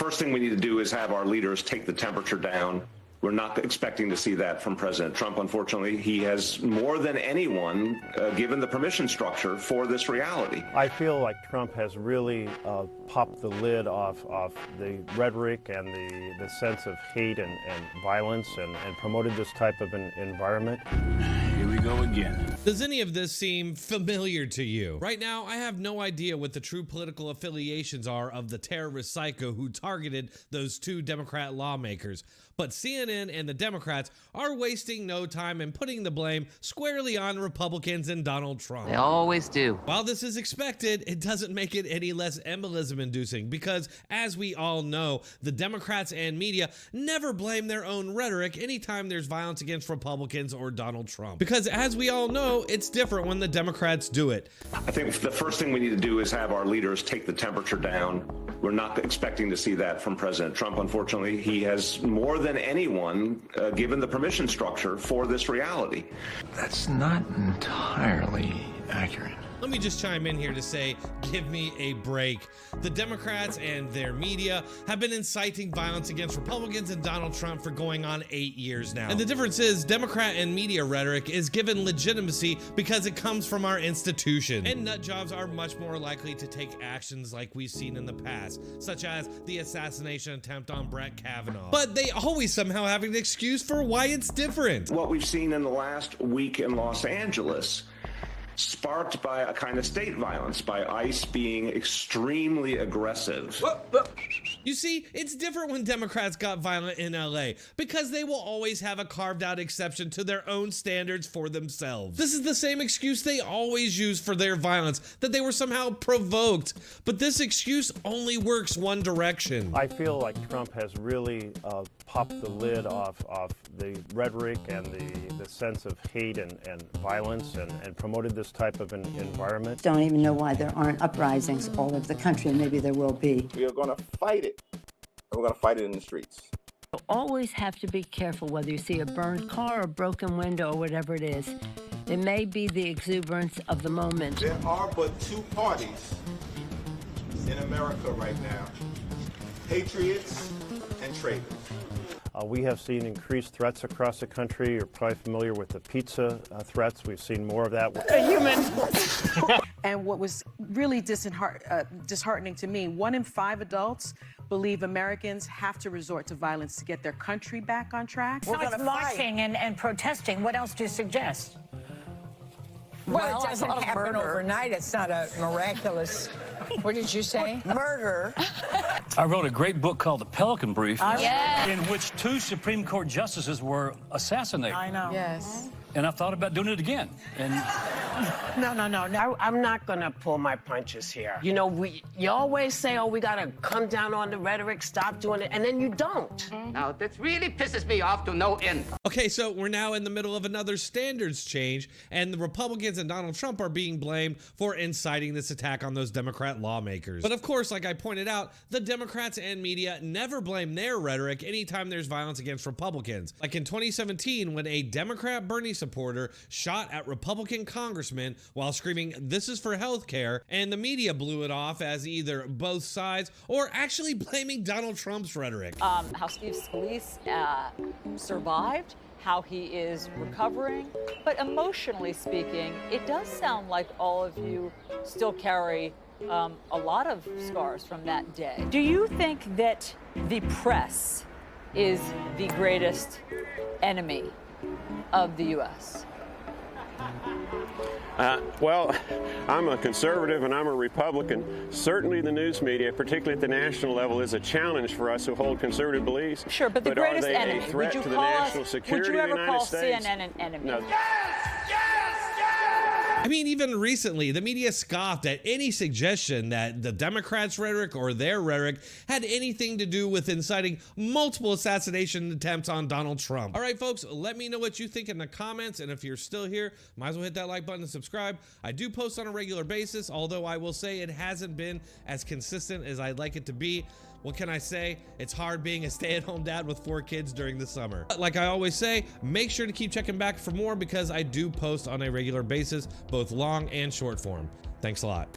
first thing we need to do is have our leaders take the temperature down. We're not expecting to see that from President Trump, unfortunately. He has, more than anyone, given the permission structure for this reality. I feel like Trump has really popped the lid off the rhetoric and the sense of hate and violence and promoted this type of an environment. Here we go again. Does any of this seem familiar to you? Right now, I have no idea what the true political affiliations are of the terrorist psycho who targeted those two Democrat lawmakers. But CNN and the Democrats are wasting no time in putting the blame squarely on Republicans and Donald Trump. They always do. While this is expected, it doesn't make it any less embolism-inducing because, as we all know, the Democrats and media never blame their own rhetoric anytime there's violence against Republicans or Donald Trump. Because, as we all know, it's different when the Democrats do it. I think the first thing we need to do is have our leaders take the temperature down. We're not expecting to see that from President Trump, unfortunately. He has, more than anyone, given the permission structure for this reality. That's not entirely accurate. Let me just chime in here to say, give me a break. The Democrats and their media have been inciting violence against Republicans and Donald Trump for going on 8 years now. And the difference is, Democrat and media rhetoric is given legitimacy because it comes from our institution. And nut jobs are much more likely to take actions like we've seen in the past, such as the assassination attempt on Brett Kavanaugh. But they always somehow have an excuse for why it's different. What we've seen in the last week in Los Angeles, sparked by a kind of state violence, by ICE being extremely aggressive. You see, it's different when Democrats got violent in LA because they will always have a carved out exception to their own standards for themselves. This is the same excuse they always use for their violence, that they were somehow provoked. But this excuse only works one direction. I feel like Trump has really popped the lid off the rhetoric and the sense of hate and violence and promoted this type of an environment. Don't even know why there aren't uprisings all over the country, and maybe there will be. We are going to fight it, and we're going to fight it in the streets. You always have to be careful whether you see a burned car or a broken window or whatever it is. It may be the exuberance of the moment. There are but two parties in America right now: patriots and traitors. We have seen increased threats across the country. You're probably familiar with the pizza threats. We've seen more of that. A human. And what was really disheartening to me, 1 in 5 adults believe Americans have to resort to violence to get their country back on track. Besides marching and protesting, what else do you suggest? Well, it doesn't happen overnight. It's not a miraculous... What did you say? Murder. I wrote a great book called The Pelican Brief, Yeah. in which 2 Supreme Court justices were assassinated. I know. Yes. And I thought about doing it again. And No. I'm not going to pull my punches here. You know, you always say, oh, we got to come down on the rhetoric, stop doing it, and then you don't. Now, this really pisses me off to no end. Okay, so we're now in the middle of another standards change, and the Republicans and Donald Trump are being blamed for inciting this attack on those Democrat lawmakers. But of course, like I pointed out, the Democrats and media never blame their rhetoric anytime there's violence against Republicans. Like in 2017, when a Democrat Bernie supporter shot at Republican congressmen while screaming, "This is for healthcare," and the media blew it off as either both sides or actually blaming Donald Trump's rhetoric. How Steve Scalise survived, how he is recovering, but emotionally speaking, it does sound like all of you still carry a lot of scars from that day. Do you think that the press is the greatest enemy of the U.S.? Well, I'm a conservative and I'm a Republican. Certainly the news media, particularly at the national level, is a challenge for us who hold conservative beliefs. Sure, but the greatest are they enemy, a threat to the national security of the United States? Would you ever call CNN an enemy? No. I mean, even recently, the media scoffed at any suggestion that the Democrats' rhetoric or their rhetoric had anything to do with inciting multiple assassination attempts on Donald Trump. All right, folks, let me know what you think in the comments, and if you're still here, might as well hit that like button and subscribe. I do post on a regular basis, although I will say it hasn't been as consistent as I'd like it to be. What can I say? It's hard being a stay-at-home dad with 4 kids during the summer. But like I always say, make sure to keep checking back for more because I do post on a regular basis, both long and short form. Thanks a lot.